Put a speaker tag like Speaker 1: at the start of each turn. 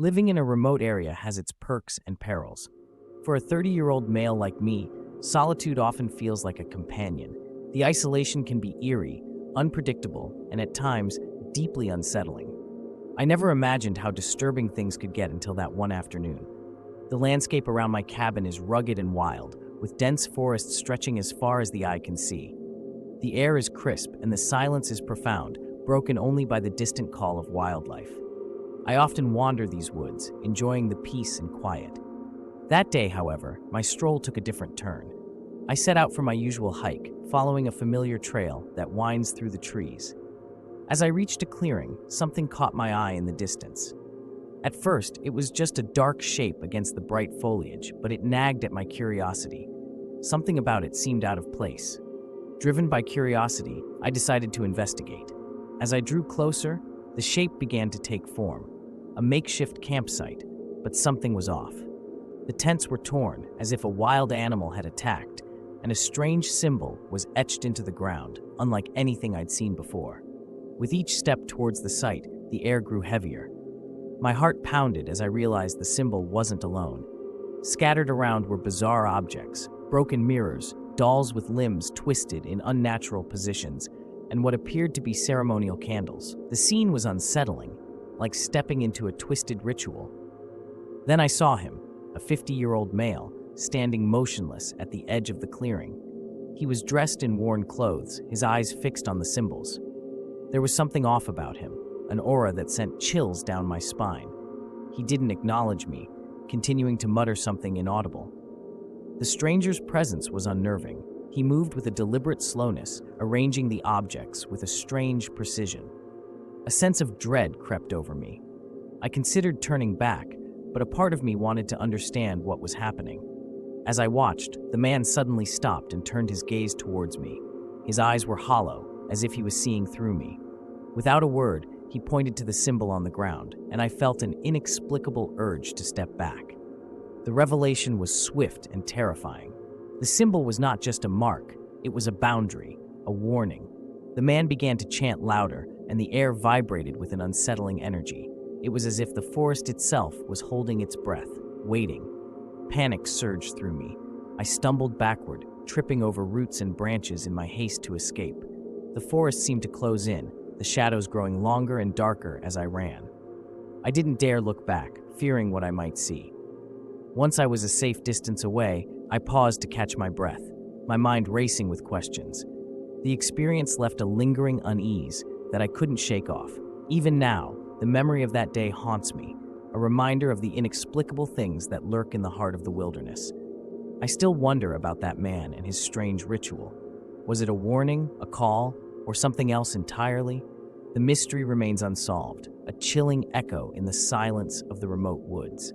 Speaker 1: Living in a remote area has its perks and perils. For a 30-year-old male like me, solitude often feels like a companion. The isolation can be eerie, unpredictable, and at times, deeply unsettling. I never imagined how disturbing things could get until that one afternoon. The landscape around my cabin is rugged and wild, with dense forests stretching as far as the eye can see. The air is crisp and the silence is profound, broken only by the distant call of wildlife. I often wander these woods, enjoying the peace and quiet. That day, however, my stroll took a different turn. I set out for my usual hike, following a familiar trail that winds through the trees. As I reached a clearing, something caught my eye in the distance. At first, it was just a dark shape against the bright foliage, but it nagged at my curiosity. Something about it seemed out of place. Driven by curiosity, I decided to investigate. As I drew closer, the shape began to take form. A makeshift campsite, but something was off. The tents were torn, as if a wild animal had attacked, and a strange symbol was etched into the ground, unlike anything I'd seen before. With each step towards the site, the air grew heavier. My heart pounded as I realized the symbol wasn't alone. Scattered around were bizarre objects, broken mirrors, dolls with limbs twisted in unnatural positions, and what appeared to be ceremonial candles. The scene was unsettling, like stepping into a twisted ritual. Then I saw him, a 50-year-old male, standing motionless at the edge of the clearing. He was dressed in worn clothes, his eyes fixed on the symbols. There was something off about him, an aura that sent chills down my spine. He didn't acknowledge me, continuing to mutter something inaudible. The stranger's presence was unnerving. He moved with a deliberate slowness, arranging the objects with a strange precision. A sense of dread crept over me. I considered turning back, but a part of me wanted to understand what was happening. As I watched, the man suddenly stopped and turned his gaze towards me. His eyes were hollow, as if he was seeing through me. Without a word, he pointed to the symbol on the ground, and I felt an inexplicable urge to step back. The revelation was swift and terrifying. The symbol was not just a mark, it was a boundary, a warning. The man began to chant louder, and the air vibrated with an unsettling energy. It was as if the forest itself was holding its breath, waiting. Panic surged through me. I stumbled backward, tripping over roots and branches in my haste to escape. The forest seemed to close in, the shadows growing longer and darker as I ran. I didn't dare look back, fearing what I might see. Once I was a safe distance away, I paused to catch my breath, my mind racing with questions. The experience left a lingering unease that I couldn't shake off. Even now, the memory of that day haunts me, a reminder of the inexplicable things that lurk in the heart of the wilderness. I still wonder about that man and his strange ritual. Was it a warning, a call, or something else entirely? The mystery remains unsolved, a chilling echo in the silence of the remote woods.